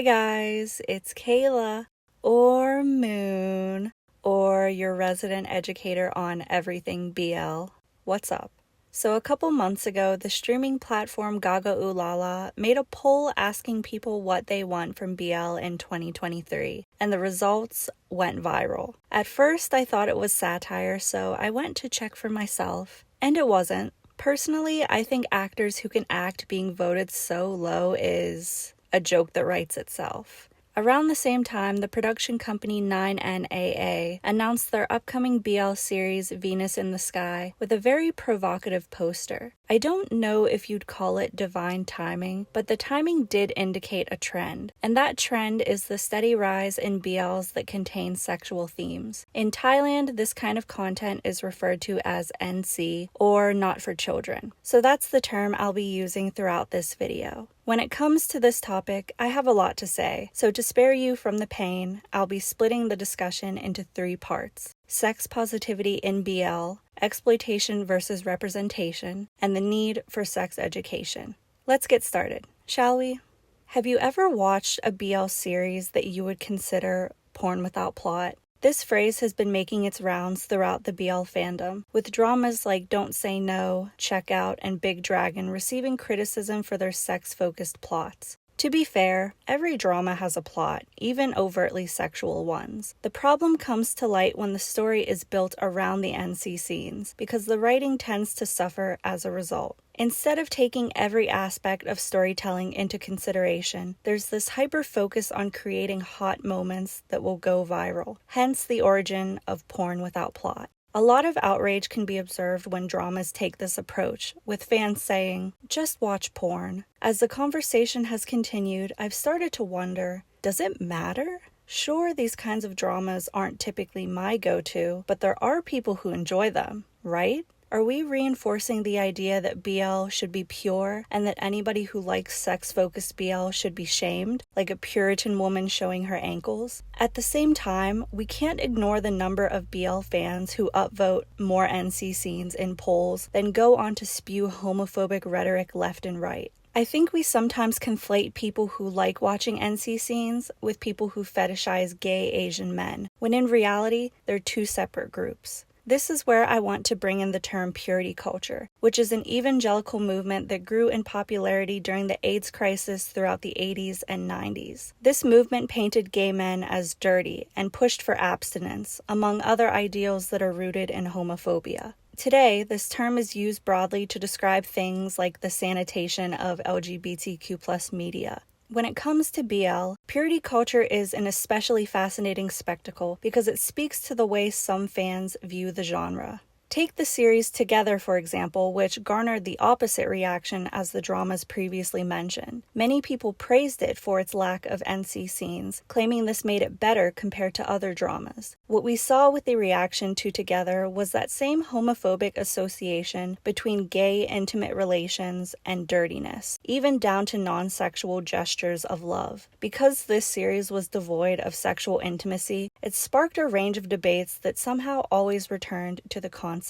Hi guys, it's Kayla, or Moon, or your resident educator on everything BL. What's up? So a couple months ago, the streaming platform Gaga Ulala made a poll asking people what they want from BL in 2023, and the results went viral. At first, I thought it was satire, so I went to check for myself, and it wasn't. Personally, I think actors who can act being voted so low is a joke that writes itself. Around the same time, the production company 9NAA announced their upcoming BL series Venus in the Sky with a very provocative poster. I don't know if you'd call it divine timing, but the timing did indicate a trend, and that trend is the steady rise in BLs that contain sexual themes. In Thailand, this kind of content is referred to as NC, or not for children, so that's the term I'll be using throughout this video. When it comes to this topic, I have a lot to say, so to spare you from the pain, I'll be splitting the discussion into 3 parts: sex positivity in BL, exploitation versus representation, and the need for sex education. Let's get started, shall we? Have you ever watched a BL series that you would consider porn without plot? This phrase has been making its rounds throughout the BL fandom, with dramas like Don't Say No, Check Out, and Big Dragon receiving criticism for their sex-focused plots. To be fair, every drama has a plot, even overtly sexual ones. The problem comes to light when the story is built around the NC scenes, because the writing tends to suffer as a result. Instead of taking every aspect of storytelling into consideration, there's this hyper-focus on creating hot moments that will go viral, hence the origin of porn without plot. A lot of outrage can be observed when dramas take this approach, with fans saying, "Just watch porn." As the conversation has continued, I've started to wonder, does it matter? Sure, these kinds of dramas aren't typically my go-to, but there are people who enjoy them, right? Are we reinforcing the idea that BL should be pure and that anybody who likes sex-focused BL should be shamed, like a Puritan woman showing her ankles? At the same time, we can't ignore the number of BL fans who upvote more NC scenes in polls, then go on to spew homophobic rhetoric left and right. I think we sometimes conflate people who like watching NC scenes with people who fetishize gay Asian men, when in reality, they're 2 separate groups. This is where I want to bring in the term purity culture, which is an evangelical movement that grew in popularity during the AIDS crisis throughout the 80s and 90s. This movement painted gay men as dirty and pushed for abstinence, among other ideals that are rooted in homophobia. Today, this term is used broadly to describe things like the sanitation of LGBTQ+ media. When it comes to BL, purity culture is an especially fascinating spectacle because it speaks to the way some fans view the genre. Take the series Together, for example, which garnered the opposite reaction as the dramas previously mentioned. Many people praised it for its lack of NC scenes, claiming this made it better compared to other dramas. What we saw with the reaction to Together was that same homophobic association between gay intimate relations and dirtiness, even down to non-sexual gestures of love. Because this series was devoid of sexual intimacy, it sparked a range of debates that somehow always returned to the concept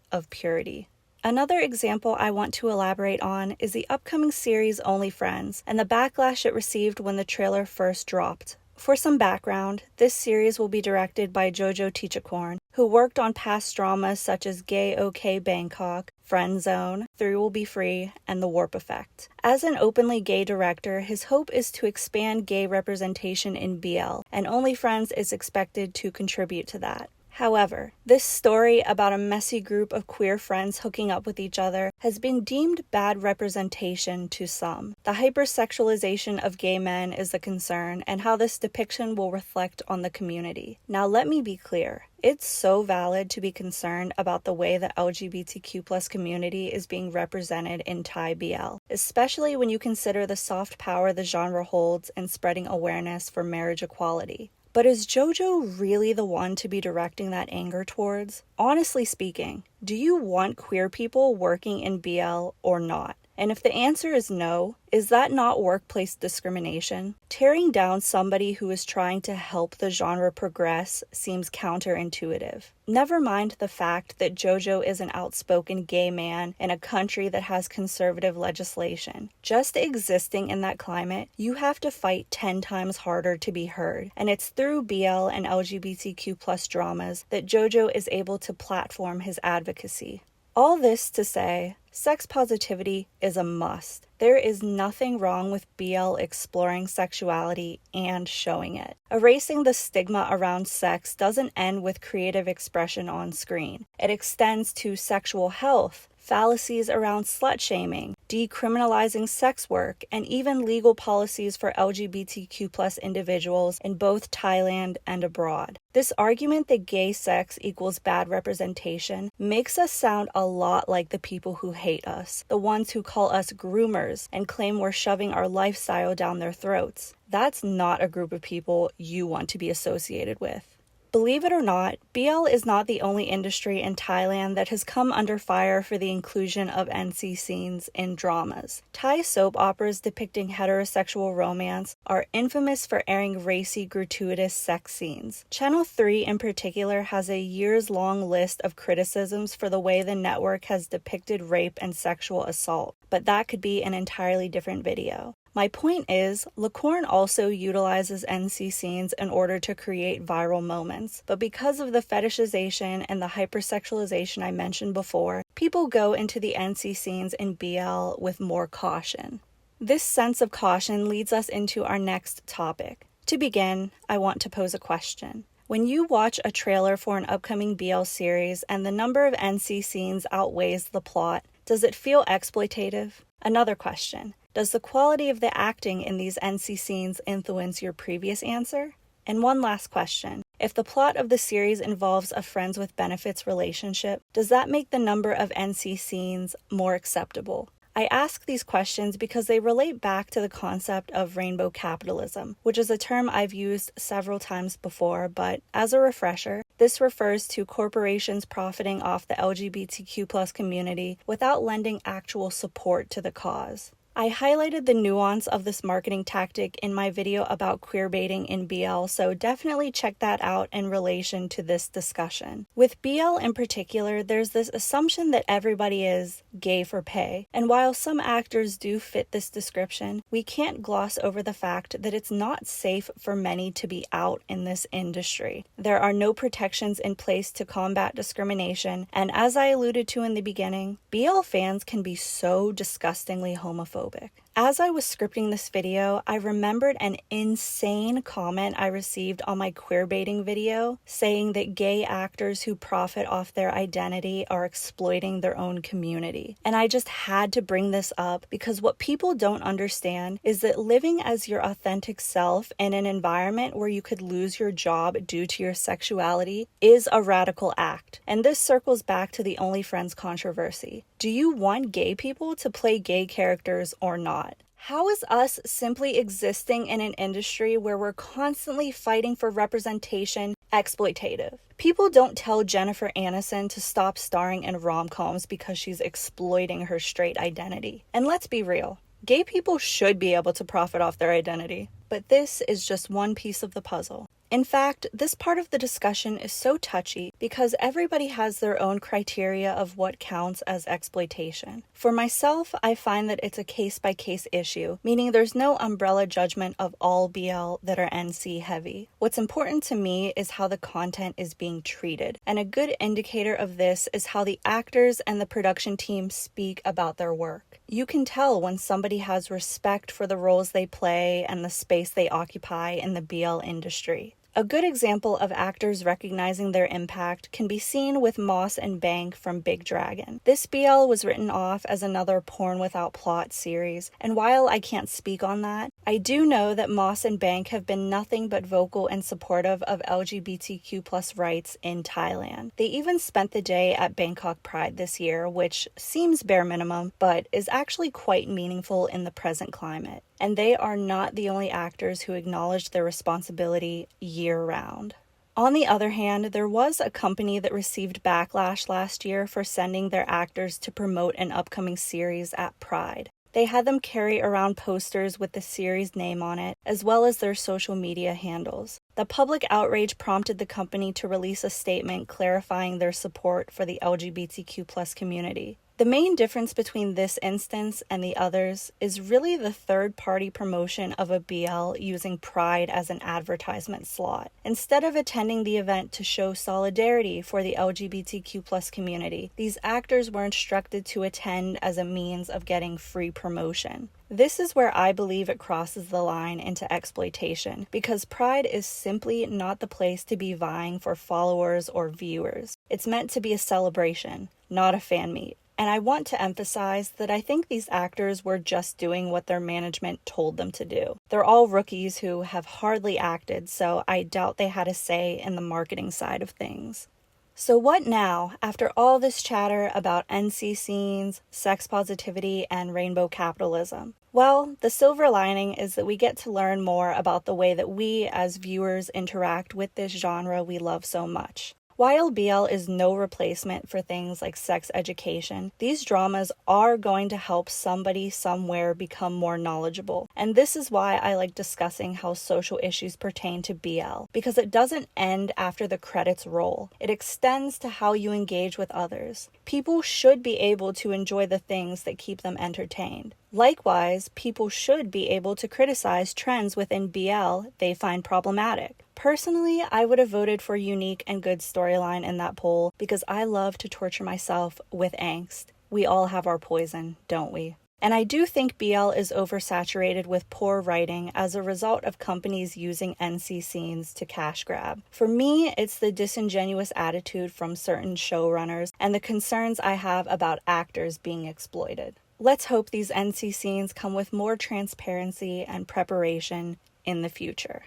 of purity. Another example I want to elaborate on is the upcoming series Only Friends and the backlash it received when the trailer first dropped. For some background, this series will be directed by Jojo Tichakorn, who worked on past dramas such as Gay OK Bangkok, Friend Zone, Three Will Be Free, and The Warp Effect. As an openly gay director, his hope is to expand gay representation in BL, and Only Friends is expected to contribute to that. However, this story about a messy group of queer friends hooking up with each other has been deemed bad representation to some. The hypersexualization of gay men is a concern, and how this depiction will reflect on the community. Now let me be clear. It's so valid to be concerned about the way the LGBTQ+ community is being represented in Thai BL, especially when you consider the soft power the genre holds in spreading awareness for marriage equality. But is JoJo really the one to be directing that anger towards? Honestly speaking, do you want queer people working in BL or not? And if the answer is no, is that not workplace discrimination? Tearing down somebody who is trying to help the genre progress seems counterintuitive. Never mind the fact that JoJo is an outspoken gay man in a country that has conservative legislation. Just existing in that climate, you have to fight 10 times harder to be heard, and it's through BL and LGBTQ+ dramas that JoJo is able to platform his advocacy. All this to say, sex positivity is a must. There is nothing wrong with BL exploring sexuality and showing it. Erasing the stigma around sex doesn't end with creative expression on screen. It extends to sexual health, fallacies around slut-shaming, decriminalizing sex work, and even legal policies for LGBTQ+ individuals in both Thailand and abroad. This argument that gay sex equals bad representation makes us sound a lot like the people who hate us, the ones who call us groomers and claim we're shoving our lifestyle down their throats. That's not a group of people you want to be associated with. Believe it or not, BL is not the only industry in Thailand that has come under fire for the inclusion of NC scenes in dramas. Thai soap operas depicting heterosexual romance are infamous for airing racy, gratuitous sex scenes. Channel 3 in particular has a years-long list of criticisms for the way the network has depicted rape and sexual assault, but that could be an entirely different video. My point is, Lacorn also utilizes NC scenes in order to create viral moments, but because of the fetishization and the hypersexualization I mentioned before, people go into the NC scenes in BL with more caution. This sense of caution leads us into our next topic. To begin, I want to pose a question. When you watch a trailer for an upcoming BL series and the number of NC scenes outweighs the plot, does it feel exploitative? Another question. Does the quality of the acting in these NC scenes influence your previous answer? And one last question. If the plot of the series involves a friends with benefits relationship, does that make the number of NC scenes more acceptable? I ask these questions because they relate back to the concept of rainbow capitalism, which is a term I've used several times before, but as a refresher, this refers to corporations profiting off the LGBTQ+ community without lending actual support to the cause. I highlighted the nuance of this marketing tactic in my video about queerbaiting in BL, so definitely check that out in relation to this discussion. With BL in particular, there's this assumption that everybody is gay for pay, and while some actors do fit this description, we can't gloss over the fact that it's not safe for many to be out in this industry. There are no protections in place to combat discrimination, and as I alluded to in the beginning, BL fans can be so disgustingly homophobic. As I was scripting this video, I remembered an insane comment I received on my queerbaiting video saying that gay actors who profit off their identity are exploiting their own community. And I just had to bring this up because what people don't understand is that living as your authentic self in an environment where you could lose your job due to your sexuality is a radical act. And this circles back to the OnlyFriends controversy. Do you want gay people to play gay characters or not? How is us simply existing in an industry where we're constantly fighting for representation exploitative? People don't tell Jennifer Aniston to stop starring in rom-coms because she's exploiting her straight identity. And let's be real, gay people should be able to profit off their identity. But this is just one piece of the puzzle. In fact, this part of the discussion is so touchy because everybody has their own criteria of what counts as exploitation. For myself, I find that it's a case-by-case issue, meaning there's no umbrella judgment of all BL that are NC heavy. What's important to me is how the content is being treated, and a good indicator of this is how the actors and the production team speak about their work. You can tell when somebody has respect for the roles they play and the space they occupy in the BL industry. A good example of actors recognizing their impact can be seen with Moss and Bank from Big Dragon. This BL was written off as another porn without plot series, and while I can't speak on that, I do know that Moss and Bank have been nothing but vocal and supportive of LGBTQ+ rights in Thailand. They even spent the day at Bangkok Pride this year, which seems bare minimum, but is actually quite meaningful in the present climate. And they are not the only actors who acknowledge their responsibility year-round. On the other hand, there was a company that received backlash last year for sending their actors to promote an upcoming series at Pride. They had them carry around posters with the series name on it, as well as their social media handles. The public outrage prompted the company to release a statement clarifying their support for the LGBTQ+ community. The main difference between this instance and the others is really the third-party promotion of a BL using Pride as an advertisement slot. Instead of attending the event to show solidarity for the LGBTQ+ community, these actors were instructed to attend as a means of getting free promotion. This is where I believe it crosses the line into exploitation, because Pride is simply not the place to be vying for followers or viewers. It's meant to be a celebration, not a fan meet. And I want to emphasize that I think these actors were just doing what their management told them to do. They're all rookies who have hardly acted, so I doubt they had a say in the marketing side of things. So what now, after all this chatter about NC scenes, sex positivity, and rainbow capitalism? Well, the silver lining is that we get to learn more about the way that we as viewers interact with this genre we love so much. While BL is no replacement for things like sex education, these dramas are going to help somebody somewhere become more knowledgeable. And this is why I like discussing how social issues pertain to BL, because it doesn't end after the credits roll. It extends to how you engage with others. People should be able to enjoy the things that keep them entertained. Likewise, people should be able to criticize trends within BL they find problematic. Personally, I would have voted for unique and good storyline in that poll because I love to torture myself with angst. We all have our poison, don't we? And I do think BL is oversaturated with poor writing as a result of companies using NC scenes to cash grab. For me, it's the disingenuous attitude from certain showrunners and the concerns I have about actors being exploited. Let's hope these NC scenes come with more transparency and preparation in the future.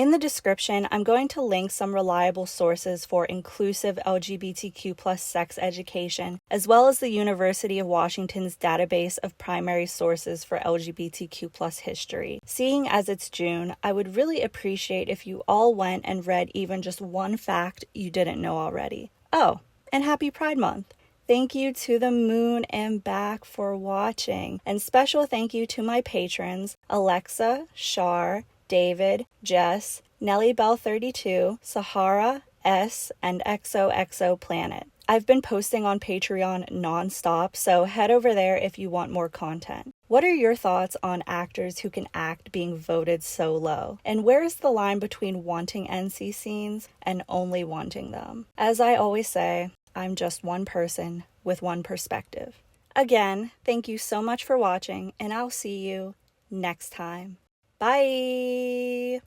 In the description, I'm going to link some reliable sources for inclusive LGBTQ+ sex education, as well as the University of Washington's database of primary sources for LGBTQ+ history. Seeing as it's June, I would really appreciate if you all went and read even just one fact you didn't know already. Oh, and happy Pride Month! Thank you to the moon and back for watching. And special thank you to my patrons, Alexa, Shar, David, Jess, Nelly Bell 32, Sahara, S, and XOXO Planet. I've been posting on Patreon nonstop, so head over there if you want more content. What are your thoughts on actors who can act being voted so low? And where is the line between wanting NC scenes and only wanting them? As I always say, I'm just one person with one perspective. Again, thank you so much for watching, and I'll see you next time. Bye!